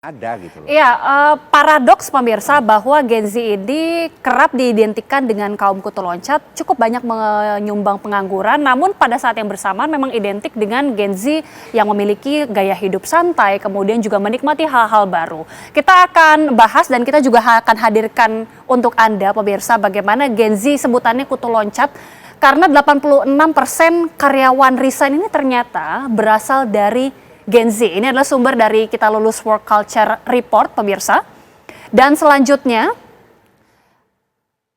Ada gitu loh. Iya, paradoks pemirsa bahwa Gen Z ini kerap diidentikan dengan kaum kutu loncat, cukup banyak menyumbang pengangguran, namun pada saat yang bersamaan memang identik dengan Gen Z yang memiliki gaya hidup santai, kemudian juga menikmati hal-hal baru. Kita akan bahas dan kita juga akan hadirkan untuk Anda pemirsa bagaimana Gen Z sebutannya kutu loncat, karena 86% karyawan resign ini ternyata berasal dari Gen Z. Ini adalah sumber dari Kita Lulus Work Culture Report, pemirsa. Dan selanjutnya,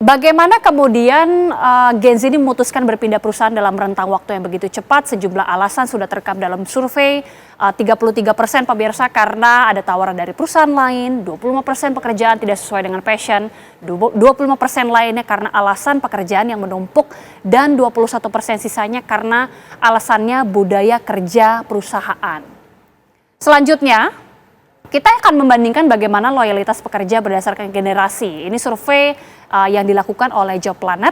bagaimana kemudian Gen Z ini memutuskan berpindah perusahaan dalam rentang waktu yang begitu cepat? Sejumlah alasan sudah terekam dalam survei. 33% pemirsa karena ada tawaran dari perusahaan lain, 25% pekerjaan tidak sesuai dengan passion, 25% lainnya karena alasan pekerjaan yang menumpuk, dan 21% sisanya karena alasannya budaya kerja perusahaan. Selanjutnya, kita akan membandingkan bagaimana loyalitas pekerja berdasarkan generasi. Ini survei yang dilakukan oleh Job Planet.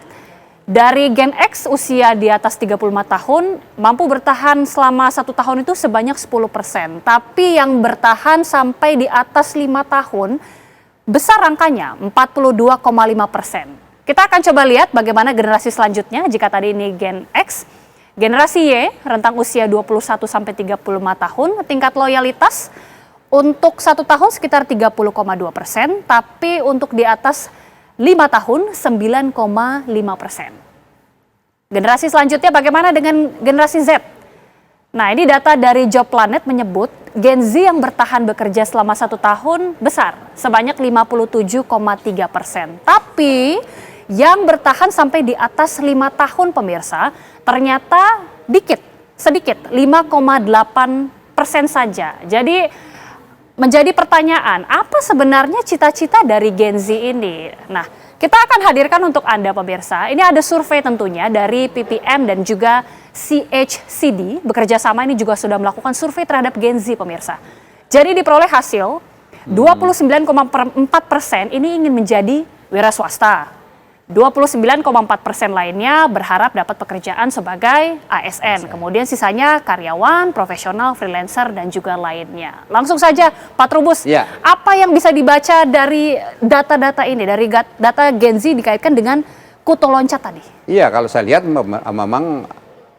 Dari Gen X usia di atas 35 tahun, mampu bertahan selama 1 tahun itu sebanyak 10%. Tapi yang bertahan sampai di atas 5 tahun, besar angkanya 42,5%. Kita akan coba lihat bagaimana generasi selanjutnya jika tadi ini Gen X. Generasi Y, rentang usia 21 sampai 35 tahun, tingkat loyalitas untuk 1 tahun sekitar 30,2%, tapi untuk di atas 5 tahun 9,5%. Generasi selanjutnya bagaimana dengan generasi Z? Nah, ini data dari Job Planet menyebut Gen Z yang bertahan bekerja selama 1 tahun besar, sebanyak 57,3%. Tapi yang bertahan sampai di atas 5 tahun pemirsa, ternyata sedikit, 5,8% saja. Jadi menjadi pertanyaan, apa sebenarnya cita-cita dari Gen Z ini? Nah, kita akan hadirkan untuk Anda pemirsa, ini ada survei tentunya dari PPM dan juga CHCD, bekerja sama ini juga sudah melakukan survei terhadap Gen Z pemirsa. Jadi diperoleh hasil, 29,4% ini ingin menjadi wira swasta. 29,4% lainnya berharap dapat pekerjaan sebagai ASN. Kemudian sisanya karyawan, profesional, freelancer, dan juga lainnya. Langsung saja Pak Trubus, Ya. apa yang bisa dibaca dari data-data ini, dari data Gen Z dikaitkan dengan kutu loncat tadi? Iya, kalau saya lihat memang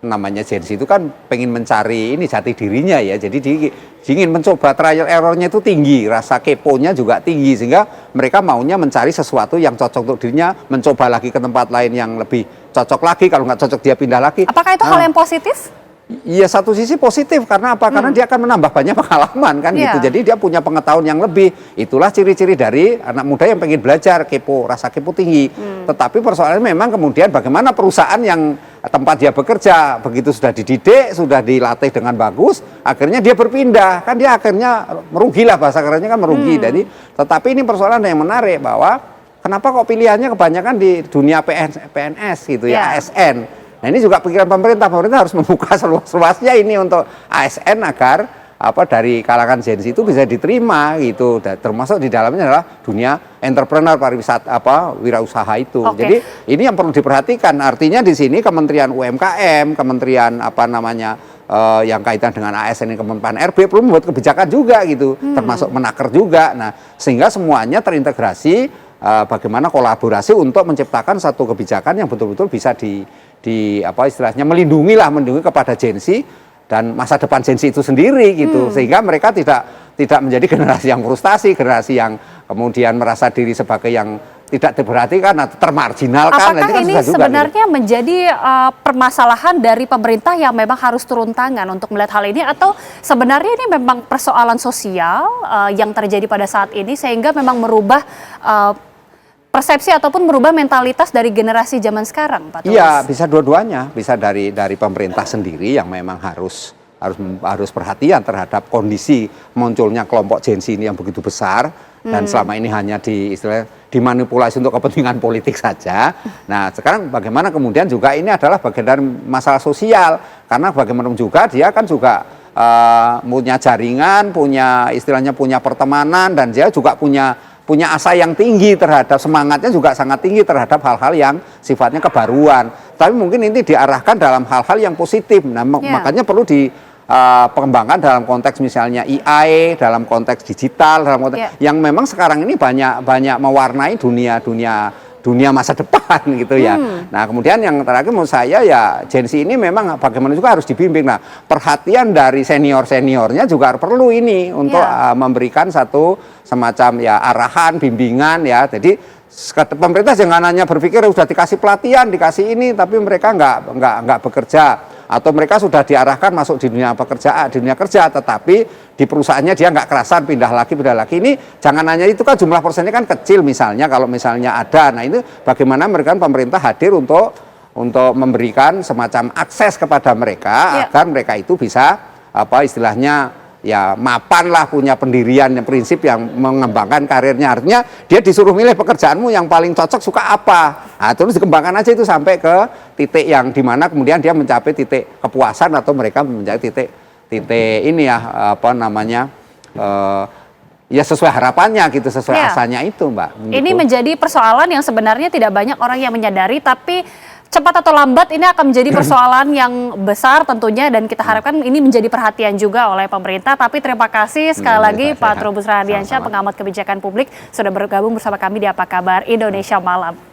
namanya Gen Z itu kan pengen mencari ini jati dirinya ya. Jadi ingin mencoba, trial errornya itu tinggi, rasa keponya juga tinggi, sehingga mereka maunya mencari sesuatu yang cocok untuk dirinya, mencoba lagi ke tempat lain yang lebih cocok lagi, kalau nggak cocok dia pindah lagi. Apakah itu hal yang positif? Iya, satu sisi positif, karena apa? Karena dia akan menambah banyak pengalaman kan gitu. Jadi dia punya pengetahuan yang lebih. Itulah ciri-ciri dari anak muda yang pengen belajar, kepo, rasa kepo tinggi. Tetapi persoalannya memang kemudian bagaimana perusahaan yang tempat dia bekerja, begitu sudah dididik, sudah dilatih dengan bagus, akhirnya dia berpindah. Kan dia akhirnya merugilah, bahasa kerennya kan merugi. Jadi, tetapi ini persoalan yang menarik bahwa kenapa kok pilihannya kebanyakan di dunia PNS gitu ya, ASN. Nah, ini juga pikiran pemerintah harus membuka seluas-luasnya ini untuk ASN agar dari kalangan Gen Z itu bisa diterima gitu. Dan termasuk di dalamnya adalah dunia entrepreneur, pariwisata, wirausaha itu. Jadi ini yang perlu diperhatikan. Artinya di sini Kementerian UMKM, Kementerian yang kaitan dengan ASN, Kemenpan RB perlu membuat kebijakan juga gitu, termasuk Menaker juga. Nah, sehingga semuanya terintegrasi, bagaimana kolaborasi untuk menciptakan satu kebijakan yang betul-betul bisa istilahnya melindungi kepada Gen Z dan masa depan Gen Z itu sendiri gitu, sehingga mereka tidak menjadi generasi yang frustasi, generasi yang kemudian merasa diri sebagai yang tidak diperhatikan atau termarginalkan. Apakah ini sebenarnya menjadi permasalahan dari pemerintah yang memang harus turun tangan untuk melihat hal ini, atau sebenarnya ini memang persoalan sosial yang terjadi pada saat ini sehingga memang merubah persepsi ataupun merubah mentalitas dari generasi zaman sekarang, Pak Tulus? Iya, bisa dua-duanya. Bisa dari pemerintah sendiri yang memang harus perhatian terhadap kondisi munculnya kelompok Gen Z ini yang begitu besar dan selama ini hanya dimanipulasi untuk kepentingan politik saja. Nah, sekarang bagaimana kemudian juga ini adalah bagian dari masalah sosial, karena bagaimanapun juga dia kan juga punya jaringan, punya pertemanan, dan dia juga punya asa yang tinggi terhadap, semangatnya juga sangat tinggi terhadap hal-hal yang sifatnya kebaruan. Tapi mungkin ini diarahkan dalam hal-hal yang positif. Nah, makanya perlu pengembangan dalam konteks misalnya AI, dalam konteks digital, dalam konteks yang memang sekarang ini banyak mewarnai dunia masa depan gitu ya. Nah kemudian yang terakhir menurut saya ya Gen Z ini memang bagaimana juga harus dibimbing. Nah perhatian dari seniornya juga perlu ini untuk memberikan satu semacam ya arahan, bimbingan ya. Jadi pemerintah jangan hanya berpikir sudah dikasih pelatihan, dikasih ini, tapi mereka nggak bekerja. Atau mereka sudah diarahkan masuk di dunia pekerjaan, di dunia kerja, tetapi di perusahaannya dia nggak kerasan, pindah lagi. Ini jangan hanya itu kan jumlah persennya kan kecil misalnya, kalau misalnya ada. Nah itu bagaimana pemerintah hadir untuk memberikan semacam akses kepada mereka agar mereka itu bisa istilahnya ya mapan lah, punya pendirian yang prinsip yang mengembangkan karirnya. Artinya dia disuruh milih pekerjaanmu yang paling cocok suka apa. Nah, terus dikembangkan aja itu sampai ke titik yang dimana kemudian dia mencapai titik kepuasan atau mereka mencapai titik ini ya ya sesuai harapannya gitu, sesuai asanya itu Mbak. Ini menjadi persoalan yang sebenarnya tidak banyak orang yang menyadari, tapi cepat atau lambat ini akan menjadi persoalan yang besar tentunya, dan kita harapkan ini menjadi perhatian juga oleh pemerintah. Tapi terima kasih sekali lagi Pak Trubus Radiansyah, pengamat kebijakan publik, sudah bergabung bersama kami di Apa Kabar Indonesia Malam.